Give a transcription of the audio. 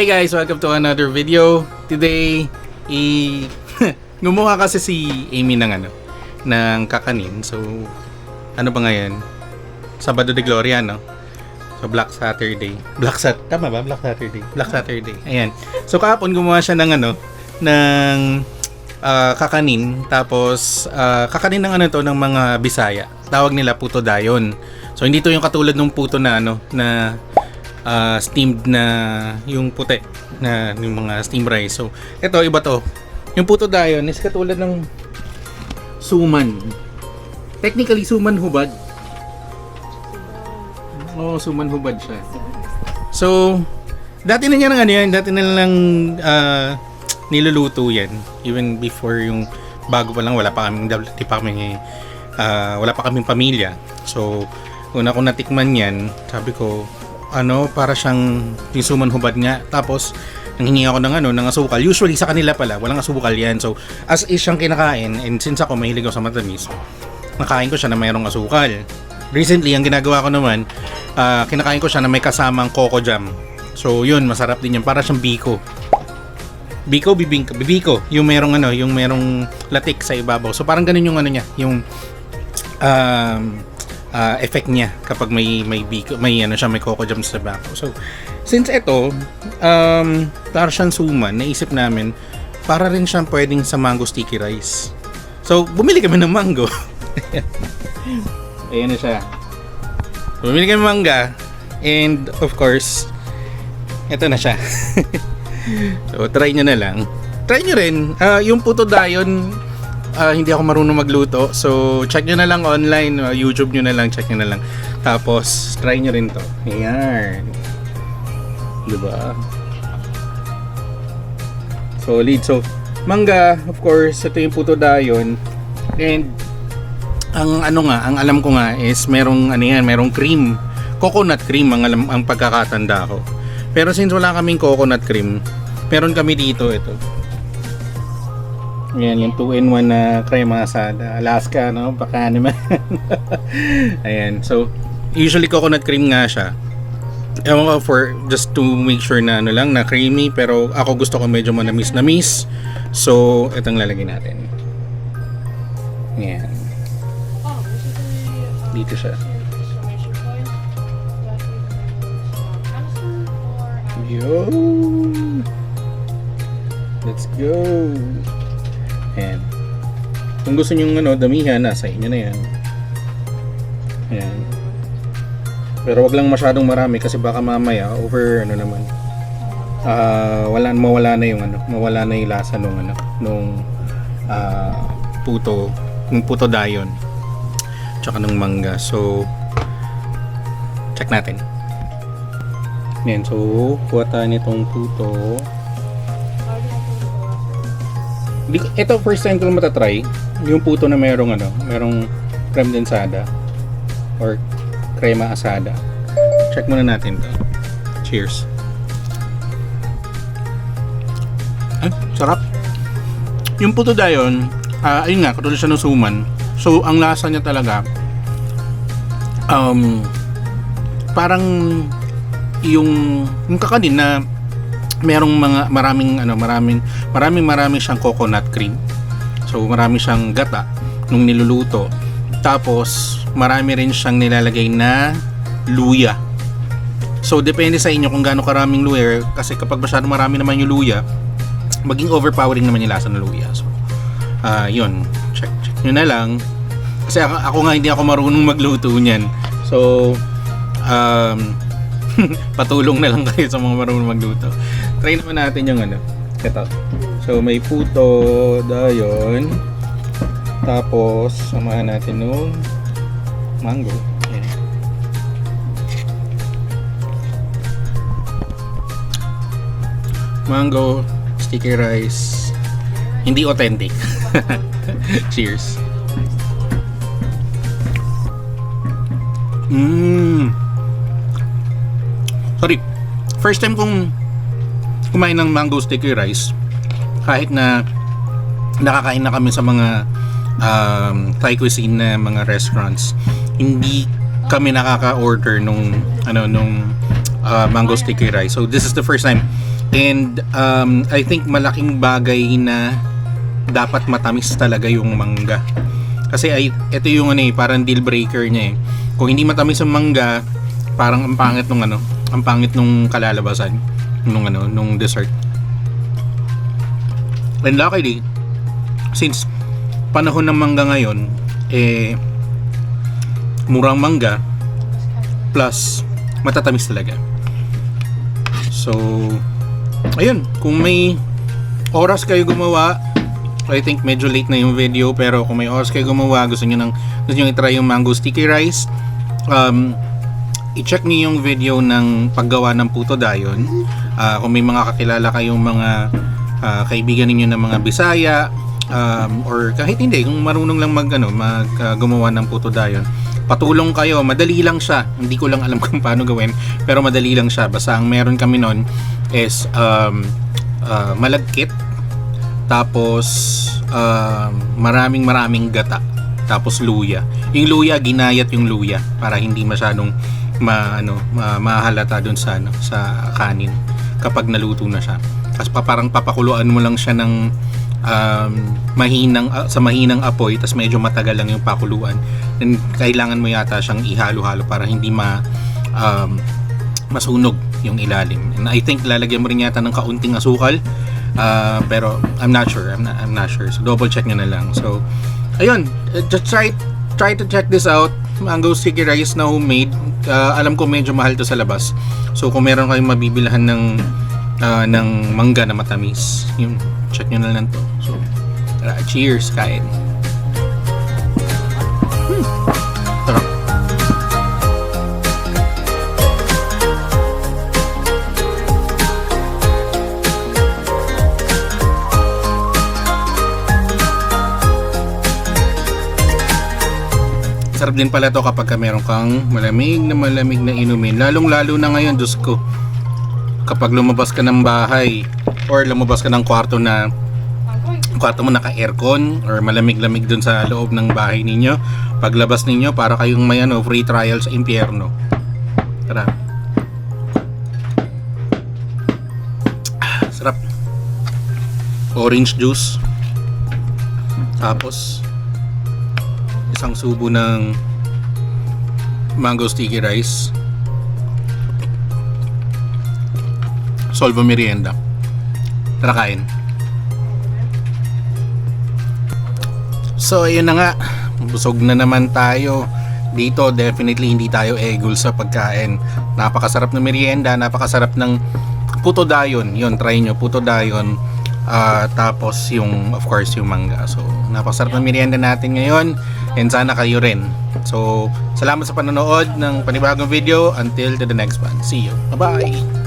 Hey guys, welcome to another video. Today, gumawa kasi si Amy ng kakanin. So, ano ba ngayon? Sabado de Gloria, no? So, Black Saturday. Tama ba? Black Saturday. Ayan. So, kahapon gumawa siya ng kakanin. Tapos, kakanin ng ng mga Bisaya. Tawag nila puto dayon. So, hindi to yung katulad ng puto na steamed na yung puti na yung mga steamed rice. So, ito iba to. Yung puto dayon is katulad ng suman. Technically, suman hubad. Oo, suman hubad siya. So, dati na lang niluluto yan. Even before yung bago pa lang, wala pa kaming pamilya. So, una ko natikman yan, sabi ko, para siyang yung suman hubad nga. Tapos, nanghingi ako ng asukal. Usually, sa kanila pala, walang asukal yan. So, as is siyang kinakain, and since ako mahilig ako sa matamis, nakain ko siya na mayroong asukal. Recently, ang ginagawa ko naman, kinakain ko siya na may kasamang coco jam. So, yun, masarap din yan. Para siyang biko. Bibiko. Yung merong latik sa ibabaw. So, parang ganun yung niya, yung effect niya kapag may biko, may coco jam sa ibabaw. So, since ito, para siyang suman, naisip namin, para rin siyang pwedeng sa mango sticky rice. So, bumili kami ng mango. Ayan na siya. Bumili kami ng mangga. And, of course, ito na siya. So, try nyo na lang. Try nyo rin. Yung puto dayon, hindi ako marunong magluto. So, check nyo na lang online. YouTube nyo na lang. Check nyo na lang. Tapos, try nyo rin to. Ayan. Diba? Solid. So, mangga, of course, ito yung puto dayon. And, ang alam ko nga is merong cream. Coconut cream ang pagkakatanda ko. Pero since wala kaming coconut cream, meron kami dito ito. Ayan, yung 2-in-1 na crema asada. Alaska, no? Baka naman. Ayan. So, usually coconut cream nga siya. Ewan ko, for just to make sure na na creamy. Pero ako gusto ko medyo manamis. So, itong lalagay natin. Ayan. Dito siya. Yo! Let's go! Ayan. Kung gusto nyo damihan, nasa inyo na yan. Ayan. Pero wag lang masyadong marami kasi baka mamaya mawala na yung lasa nung puto dayon tsaka nung mangga. So, check natin. Ayan. So, kuha tayo nitong puto. Ito first time ko lang matatry yung puto na merong creme densada or crema asada. Check muna natin to. Cheers. Sarap. Yung puto dayon, ayun nga, katulad siya ng suman. So, ang lasa niya talaga parang yung kakanin na merong maraming siyang coconut cream. So, marami siyang gata nung niluluto. Tapos, marami rin siyang nilalagay na luya. So, depende sa inyo kung gaano karaming luya. Kasi kapag masyadong marami naman yung luya, maging overpowering naman yung lasa ng luya. So, yun. Check nyo na lang. Kasi ako nga hindi ako marunong magluto niyan. So, patulong na lang kayo sa mga marunong magluto. Try naman natin yung ito. So, may puto dayon. Tapos, samahan natin nung mango. Ayan. Mango, sticky rice. Hindi authentic. Cheers. Sorry. First time kong kumain ng mango sticky rice. Kahit na nakakain na kami sa mga Thai cuisine na mga restaurants, hindi kami nakaka-order nung mango sticky rice. So this is the first time And I think malaking bagay na dapat matamis talaga yung mangga. Kasi ito yung parang deal breaker niya eh. Kung hindi matamis ang mangga, parang ang pangit nung ang pangit nung kalalabasan nung dessert. And luckily, since panahon ng mangga ngayon, murang mangga plus matatamis talaga. So, ayun, kung may oras kayo gumawa, I think medyo late na yung video, pero kung may oras kayo gumawa, gusto nyo i-try yung mango sticky rice, i-check niyo yung video ng paggawa ng puto dayon. Kung may mga kakilala kayong mga kaibigan ninyo ng mga Bisaya, or kahit hindi, kung marunong lang gumawa ng puto dayon, patulong kayo. Madali lang siya, hindi ko lang alam kung paano gawin, pero madali lang siya. Basta ang meron kami nun is malagkit, tapos maraming gata, tapos luya. Yung luya, ginayat yung luya para hindi masyadong mahalata dun sa kanin kapag naluto na siya. Kasi parang papakuluan mo lang siya ng mahinang apoy, tas medyo matagal lang yung pakuluan. And kailangan mo yata siyang ihalo-halo para hindi masunog yung ilalim. And I think lalagyan mo rin yata ng kaunting asukal, pero I'm not sure. So double check nyo na lang. So ayun, just try to check this out. Mango sticky rice na homemade. Alam ko medyo mahal to sa labas. So kung meron kayong mabibilhan ng mangga na matamis, yun, check nyo na lang to. So cheers, kain. Sarap. Sarap din pala to kapag meron kang malamig na inumin. Lalong-lalo na ngayon, Diyos ko. Kapag lumabas ka ng bahay or lumabas ka ng kwarto mo naka-aircon or malamig-lamig dun sa loob ng bahay ninyo, paglabas ninyo para kayong may free trial sa impyerno. Tara. Sarap. Orange juice. Tapos isang subo ng mango sticky rice. Solvo merienda. Tara, kain. So ayun na nga, busog na naman tayo. Dito definitely hindi tayo egol sa pagkain. Napakasarap ng merienda, napakasarap ng puto dayon. Yun, try nyo, puto dayon. Tapos yung, of course, yung mangga. So napakasarap ng merienda natin ngayon, and sana kayo rin. So salamat sa panonood ng panibagong video. Until to the next one, see you, bye bye.